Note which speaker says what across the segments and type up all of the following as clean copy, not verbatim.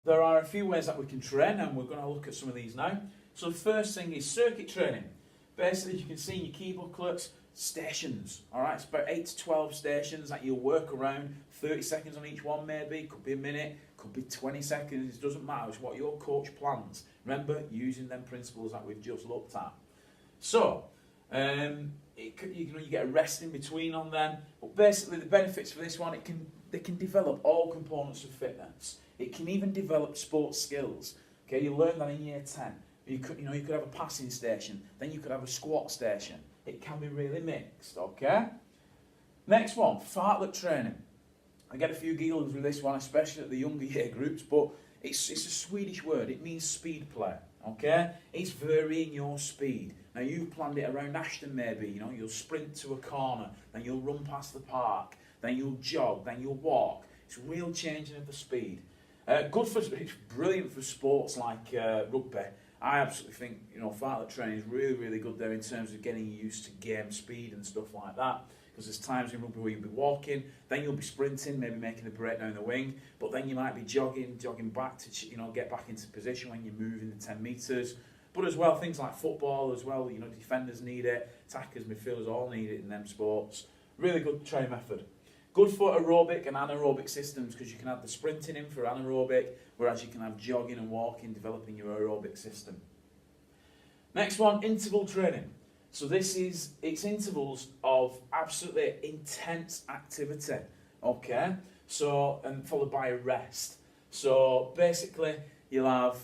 Speaker 1: there are a few ways that we can train, and we're going to look at some of these now. So the first thing is circuit training. Basically, as you can see in your key booklets, stations. All right, it's about 8 to 12 stations that you'll work around. 30 seconds on each one, maybe. Could be a minute. Could be 20 seconds. It doesn't matter. It's what your coach plans. Remember, using them principles that we've just looked at. So, you get a rest in between on them. But basically, the benefits for this one, they can develop all components of fitness. It can even develop sports skills. Okay, you learn that in year 10. You could have a passing station, then you could have a squat station. It can be really mixed, okay? Next one, fartlek training. I get a few giggles with this one, especially at the younger year groups, but it's a Swedish word. It means speed play, okay? It's varying your speed. Now, you've planned it around Ashton maybe, you'll sprint to a corner, then you'll run past the park, then you'll jog, then you'll walk. It's real changing of the speed. It's brilliant for sports like rugby. I absolutely think fartlek training is really, really good there in terms of getting used to game speed and stuff like that. Because there's times in rugby where you'll be walking, then you'll be sprinting, maybe making a break down the wing, but then you might be jogging back to get back into position when you're moving the 10 metres. But as well, things like football as well, defenders need it, attackers, midfielders all need it in them sports. Really good training method. Good for aerobic and anaerobic systems because you can have the sprinting in for anaerobic, whereas you can have jogging and walking, developing your aerobic system. Next one, interval training. So it's intervals of absolutely intense activity, okay? So, and followed by a rest. So basically, you'll have,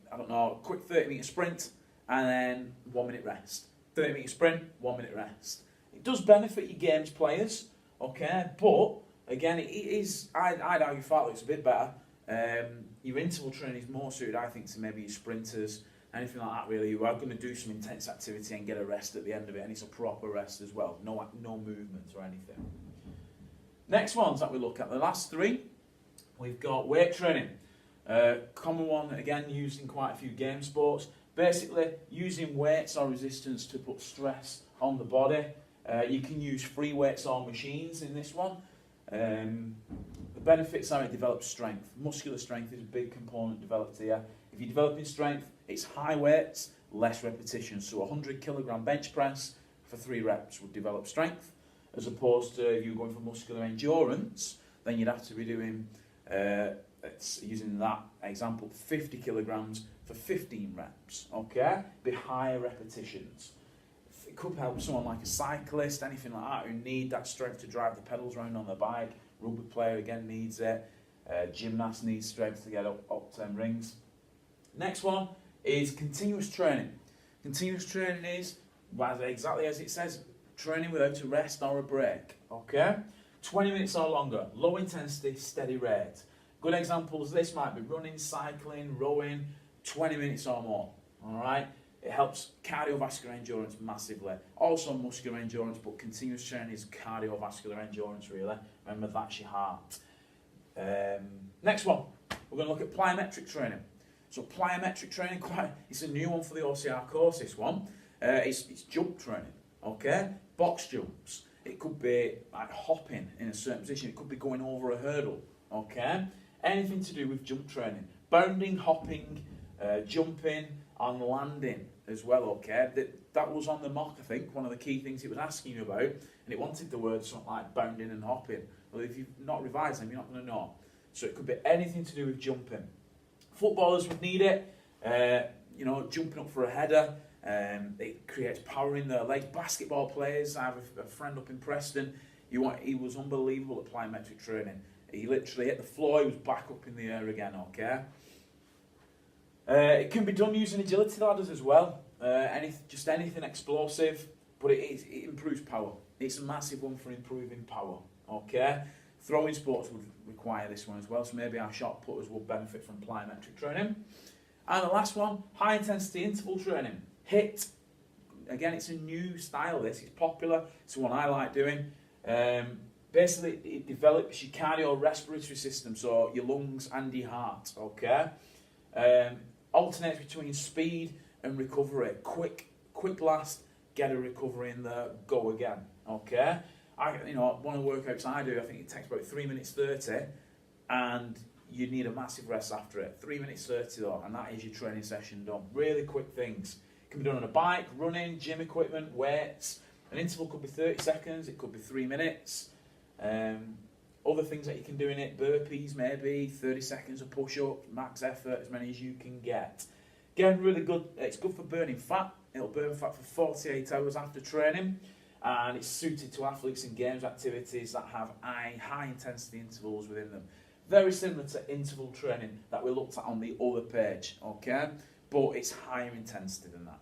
Speaker 1: a quick 30-metre sprint and then 1 minute rest. 30-metre sprint, 1 minute rest. It does benefit your games players, okay, but again, I'd argue fartlek's a bit better. Your interval training is more suited, I think, to maybe your sprinters, anything like that really. You are going to do some intense activity and get a rest at the end of it, and it's a proper rest as well, no movement or anything. Next ones that we look at, the last three, we've got weight training. Common one, again, used in quite a few game sports. Basically, using weights or resistance to put stress on the body. You can use free weights or machines in this one. The benefits are it develops strength. Muscular strength is a big component developed here. If you're developing strength, it's high weights, less repetitions. So a 100 kilogram bench press for 3 reps would develop strength, as opposed to if you're going for muscular endurance, then you'd have to be doing, using that example, 50 kilograms for 15 reps, okay? Be higher repetitions. It could help someone like a cyclist, anything like that, who need that strength to drive the pedals around on their bike. Rugby player, again, needs it. Gymnast needs strength to get up 10 rings. Next one is continuous training. Continuous training is, exactly as it says, training without a rest or a break, okay? 20 minutes or longer, low intensity, steady rate. Good examples, this might be running, cycling, rowing, 20 minutes or more, all right? It helps cardiovascular endurance massively. Also muscular endurance, but continuous training is cardiovascular endurance, really. Remember, that's your heart. Next one, we're going to look at plyometric training. So plyometric training, it's a new one for the OCR course, this one. It's jump training, okay? Box jumps. It could be like hopping in a certain position. It could be going over a hurdle, okay? Anything to do with jump training. Bounding, hopping, jumping, and landing as well, okay? That was on the mock, I think, one of the key things it was asking you about, and it wanted the words something like bounding and hopping. Well, if you've not revised them, you're not going to know. So it could be anything to do with jumping. Footballers would need it, jumping up for a header. It creates power in their legs. Basketball players, I have a friend up in Preston, he was unbelievable at plyometric training. He literally hit the floor, he was back up in the air again, okay? It can be done using agility ladders as well. Anything explosive, but it improves power. It's a massive one for improving power, okay? Throwing sports would require this one as well, so maybe our shot putters will benefit from plyometric training. And the last one, high intensity interval training. HIIT. Again, it's a new style, this. It's popular. It's the one I like doing. Basically, it develops your cardiorespiratory system, so your lungs and your heart, okay? Alternates between speed and recovery. Quick blast, get a recovery in there, go again, okay? One of the workouts I do, I think it takes about 3 minutes 30, and you need a massive rest after it. 3 minutes 30 though, and that is your training session done. Really quick things. It can be done on a bike, running, gym equipment, weights. An interval could be 30 seconds, it could be 3 minutes. Other things that you can do in it, burpees maybe, 30 seconds of push-ups, max effort, as many as you can get. Again, really good, it's good for burning fat. It'll burn fat for 48 hours after training, and it's suited to athletes and games activities that have high intensity intervals within them. Very similar to interval training that we looked at on the other page, okay? But it's higher intensity than that.